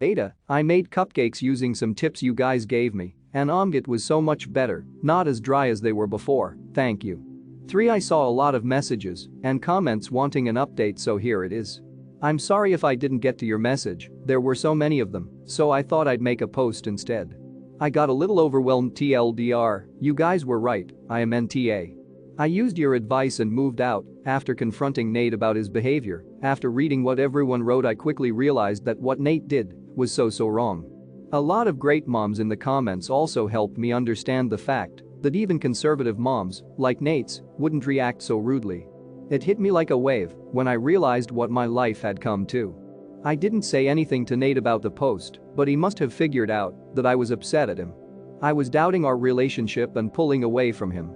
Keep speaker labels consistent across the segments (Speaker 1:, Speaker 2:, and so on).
Speaker 1: Ada, I made cupcakes using some tips you guys gave me, and omelet was so much better, not as dry as they were before, thank you. 3. I saw a lot of messages and comments wanting an update, so here it is. I'm sorry if I didn't get to your message, there were so many of them, so I thought I'd make a post instead. I got a little overwhelmed TLDR, you guys were right, I am NTA. I used your advice and moved out after confronting Nate about his behavior. After reading what everyone wrote, I quickly realized that what Nate did was so wrong. A lot of great moms in the comments also helped me understand the fact that even conservative moms, like Nate's, wouldn't react so rudely. It hit me like a wave when I realized what my life had come to. I didn't say anything to Nate about the post, but he must have figured out that I was upset at him. I was doubting our relationship and pulling away from him.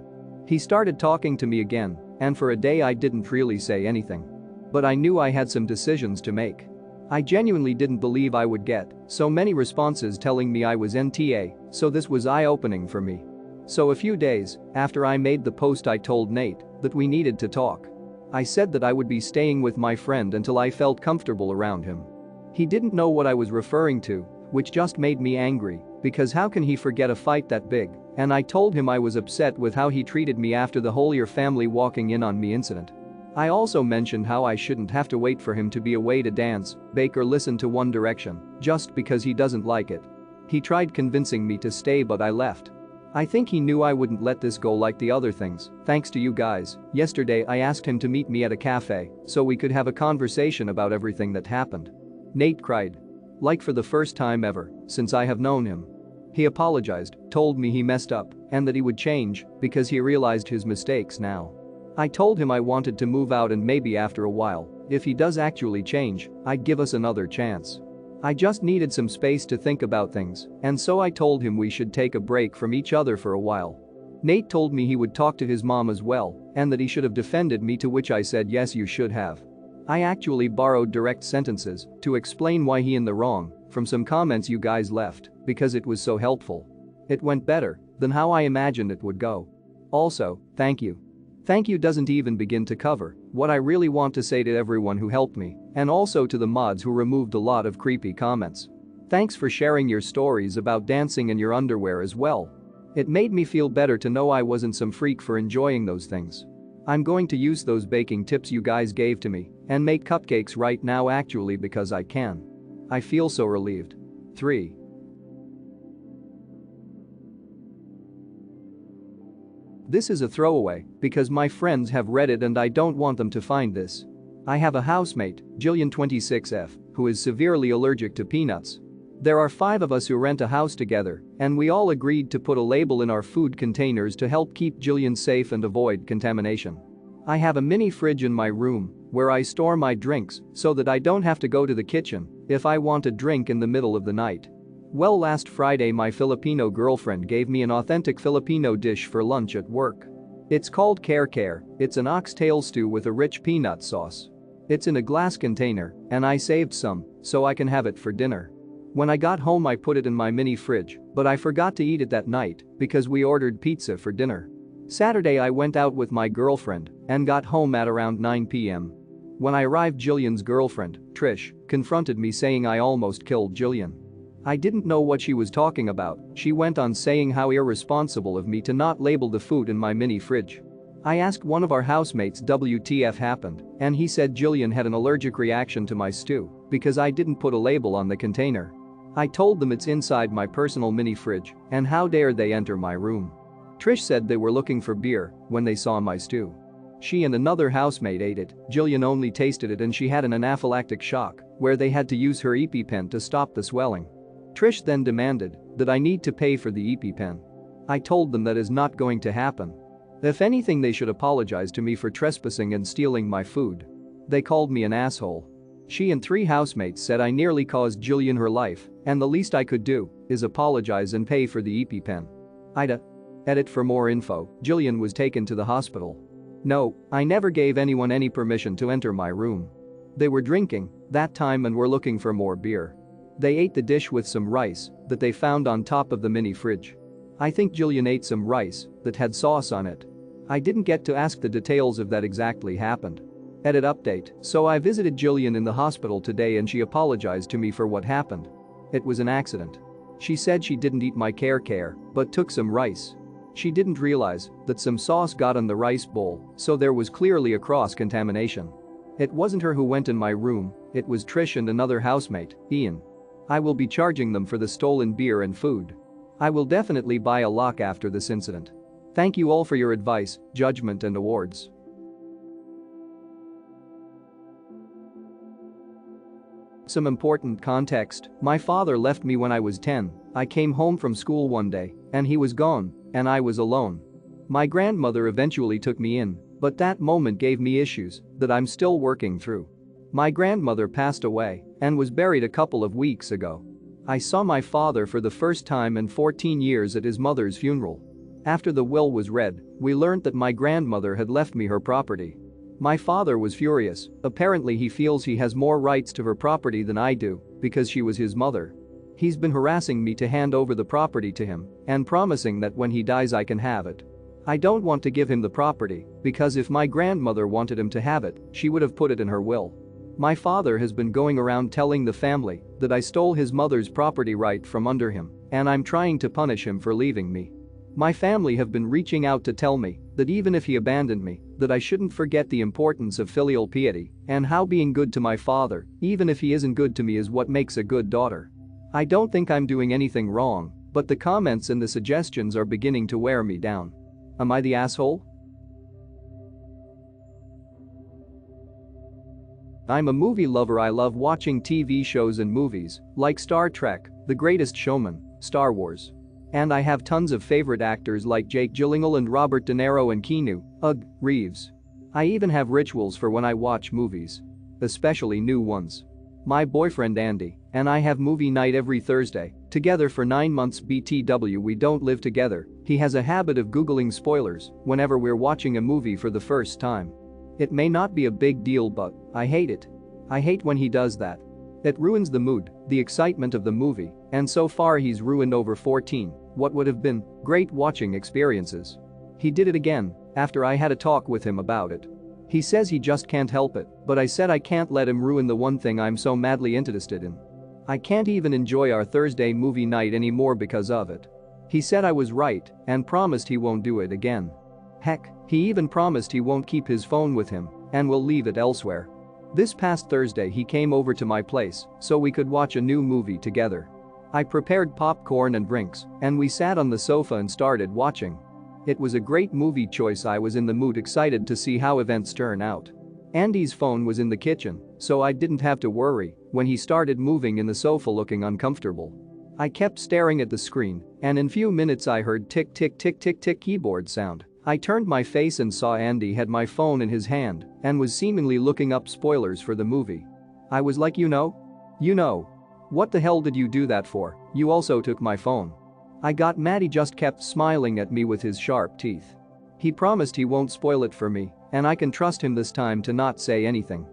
Speaker 1: He started talking to me again, and for a day I didn't really say anything. But I knew I had some decisions to make. I genuinely didn't believe I would get so many responses telling me I was NTA, so this was eye-opening for me. So a few days after I made the post, I told Nate that we needed to talk. I said that I would be staying with my friend until I felt comfortable around him. He didn't know what I was referring to, which just made me angry, because how can he forget a fight that big? And I told him I was upset with how he treated me after the whole "your family walking in on me" incident. I also mentioned how I shouldn't have to wait for him to be away to dance, bake or listen to One Direction just because he doesn't like it. He tried convincing me to stay, but I left. I think he knew I wouldn't let this go like the other things. Thanks to you guys, yesterday I asked him to meet me at a cafe so we could have a conversation about everything that happened. Nate cried. Like for the first time ever since I have known him. He apologized, told me he messed up, and that he would change because he realized his mistakes now. I told him I wanted to move out, and maybe after a while, if he does actually change, I'd give us another chance. I just needed some space to think about things, and so I told him we should take a break from each other for a while. Nate told me he would talk to his mom as well, and that he should have defended me, to which I said yes, you should have. I actually borrowed direct sentences to explain why he in the wrong from some comments you guys left because it was so helpful. It went better than how I imagined it would go. Also, thank you. Thank you doesn't even begin to cover what I really want to say to everyone who helped me, and also to the mods who removed a lot of creepy comments. Thanks for sharing your stories about dancing in your underwear as well. It made me feel better to know I wasn't some freak for enjoying those things. I'm going to use those baking tips you guys gave to me and make cupcakes right now, actually, because I can. I feel so relieved. 3. This is a throwaway because my friends have read it and I don't want them to find this. I have a housemate, Jillian 26F, who is severely allergic to peanuts. There are 5 of us who rent a house together, and we all agreed to put a label in our food containers to help keep Jillian safe and avoid contamination. I have a mini fridge in my room where I store my drinks so that I don't have to go to the kitchen if I want a drink in the middle of the night. Well, last Friday my Filipino girlfriend gave me an authentic Filipino dish for lunch at work. It's called Care. It's an oxtail stew with a rich peanut sauce. It's in a glass container, and I saved some so I can have it for dinner. When I got home I put it in my mini fridge, but I forgot to eat it that night because we ordered pizza for dinner. Saturday I went out with my girlfriend and got home at around 9 p.m. When I arrived, Jillian's girlfriend, Trish, confronted me saying I almost killed Jillian. I didn't know what she was talking about. She went on saying how irresponsible of me to not label the food in my mini fridge. I asked one of our housemates WTF happened, and he said Jillian had an allergic reaction to my stew because I didn't put a label on the container. I told them it's inside my personal mini fridge, and how dare they enter my room. Trish said they were looking for beer when they saw my stew. She and another housemate ate it. Jillian only tasted it and she had an anaphylactic shock where they had to use her EpiPen to stop the swelling. Trish then demanded that I need to pay for the EpiPen. I told them that is not going to happen. If anything, they should apologize to me for trespassing and stealing my food. They called me an asshole. She and 3 housemates said I nearly caused Jillian her life, and the least I could do is apologize and pay for the EpiPen. Ida. Edit for more info. Jillian was taken to the hospital. No, I never gave anyone any permission to enter my room. They were drinking that time and were looking for more beer. They ate the dish with some rice that they found on top of the mini fridge. I think Jillian ate some rice that had sauce on it. I didn't get to ask the details of that exactly happened. Edit update. So I visited Jillian in the hospital today and she apologized to me for what happened. It was an accident. She said she didn't eat my care, but took some rice. She didn't realize that some sauce got on the rice bowl, so there was clearly a cross-contamination. It wasn't her who went in my room, it was Trish and another housemate, Ian. I will be charging them for the stolen beer and food. I will definitely buy a lock after this incident. Thank you all for your advice, judgment and awards. Some important context: my father left me when I was 10. I came home from school one day, and he was gone, and I was alone. My grandmother eventually took me in, but that moment gave me issues that I'm still working through. My grandmother passed away and was buried a couple of weeks ago. I saw my father for the first time in 14 years at his mother's funeral. After the will was read, we learned that my grandmother had left me her property. My father was furious. Apparently he feels he has more rights to her property than I do because she was his mother. He's been harassing me to hand over the property to him and promising that when he dies I can have it. I don't want to give him the property because if my grandmother wanted him to have it, she would have put it in her will. My father has been going around telling the family that I stole his mother's property right from under him, and I'm trying to punish him for leaving me. My family have been reaching out to tell me that even if he abandoned me, that I shouldn't forget the importance of filial piety and how being good to my father, even if he isn't good to me, is what makes a good daughter. I don't think I'm doing anything wrong, but the comments and the suggestions are beginning to wear me down. Am I the asshole? I'm a movie lover. I love watching TV shows and movies like Star Trek, The Greatest Showman, Star Wars. And I have tons of favorite actors like Jake Gyllenhaal and Robert De Niro and Keanu Reeves. I even have rituals for when I watch movies. Especially new ones. My boyfriend Andy and I have movie night every Thursday, together for 9 months BTW. We don't live together. He has a habit of googling spoilers whenever we're watching a movie for the first time. It may not be a big deal, but I hate it. I hate when he does that. It ruins the mood, the excitement of the movie, and so far he's ruined over 14 what would have been great watching experiences. He did it again after I had a talk with him about it. He says he just can't help it, but I said I can't let him ruin the one thing I'm so madly interested in. I can't even enjoy our Thursday movie night anymore because of it. He said I was right and promised he won't do it again. Heck, he even promised he won't keep his phone with him and will leave it elsewhere. This past Thursday he came over to my place so we could watch a new movie together. I prepared popcorn and drinks, and we sat on the sofa and started watching. It was a great movie choice. I was in the mood, excited to see how events turn out. Andy's phone was in the kitchen, so I didn't have to worry when he started moving in the sofa looking uncomfortable. I kept staring at the screen, and in few minutes I heard tick tick tick tick tick keyboard sound. I turned my face and saw Andy had my phone in his hand and was seemingly looking up spoilers for the movie. I was like, You know. What the hell did you do that for? You also took my phone. I got mad. He just kept smiling at me with his sharp teeth. He promised he won't spoil it for me, and I can trust him this time to not say anything.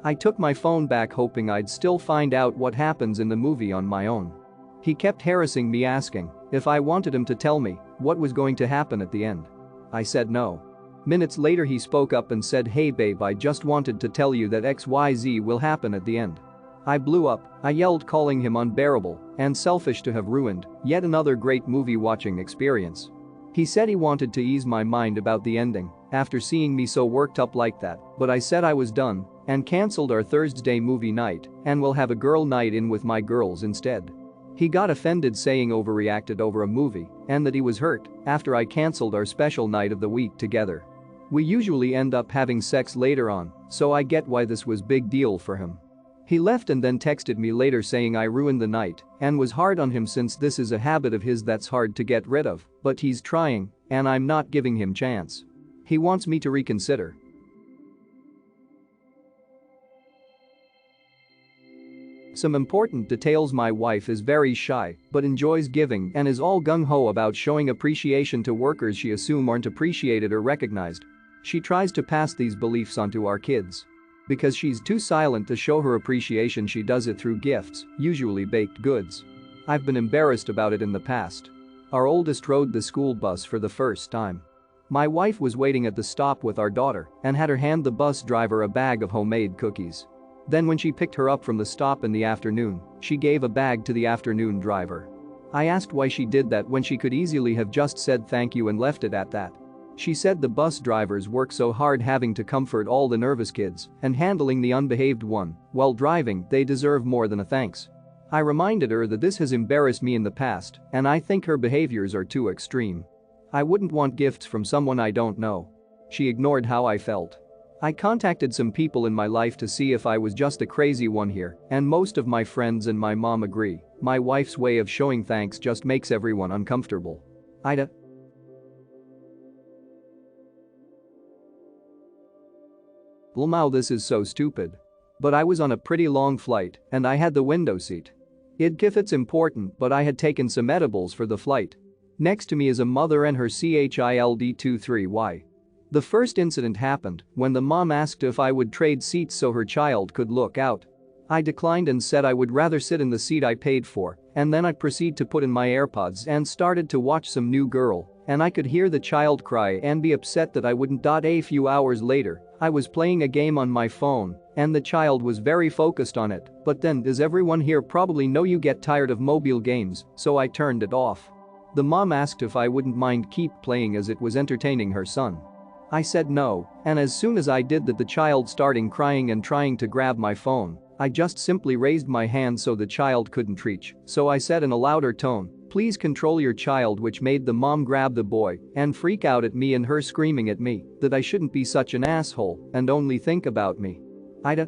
Speaker 1: I took my phone back hoping I'd still find out what happens in the movie on my own. He kept harassing me, asking if I wanted him to tell me what was going to happen at the end. I said no. Minutes later he spoke up and said, "Hey babe, I just wanted to tell you that XYZ will happen at the end." I blew up. I yelled, calling him unbearable and selfish to have ruined yet another great movie watching experience. He said he wanted to ease my mind about the ending after seeing me so worked up like that, but I said I was done and cancelled our Thursday movie night and will have a girl night in with my girls instead. He got offended, saying overreacted over a movie and that he was hurt after I cancelled our special night of the week together. We usually end up having sex later on, so I get why this was big deal for him. He left and then texted me later saying I ruined the night and was hard on him since this is a habit of his that's hard to get rid of, but he's trying and I'm not giving him chance. He wants me to reconsider. Some important details: my wife is very shy but enjoys giving and is all gung-ho about showing appreciation to workers she assumes aren't appreciated or recognized. She tries to pass these beliefs onto our kids. Because she's too silent to show her appreciation, she does it through gifts, usually baked goods. I've been embarrassed about it in the past. Our oldest rode the school bus for the first time. My wife was waiting at the stop with our daughter and had her hand the bus driver a bag of homemade cookies. Then when she picked her up from the stop in the afternoon, she gave a bag to the afternoon driver. I asked why she did that when she could easily have just said thank you and left it at that. She said the bus drivers work so hard having to comfort all the nervous kids and handling the unbehaved one while driving, they deserve more than a thanks. I reminded her that this has embarrassed me in the past and I think her behaviors are too extreme. I wouldn't want gifts from someone I don't know. She ignored how I felt. I contacted some people in my life to see if I was just a crazy one here, and most of my friends and my mom agree. My wife's way of showing thanks just makes everyone uncomfortable. Ida. Lmao, this is so stupid. But I was on a pretty long flight and I had the window seat. It's important, but I had taken some edibles for the flight. Next to me is a mother and her child 23Y. The first incident happened when the mom asked if I would trade seats so her child could look out. I declined and said I would rather sit in the seat I paid for, and then I proceeded to put in my AirPods and started to watch some new girl, and I could hear the child cry and be upset that I wouldn't. A few hours later, I was playing a game on my phone, and the child was very focused on it, but then, as everyone here probably know, you get tired of mobile games, so I turned it off. The mom asked if I wouldn't mind keep playing as it was entertaining her son. I said no, and as soon as I did that, the child started crying and trying to grab my phone. I just simply raised my hand so the child couldn't reach, so I said in a louder tone, "Please control your child," which made the mom grab the boy and freak out at me and her screaming at me that I shouldn't be such an asshole and only think about me. Ida.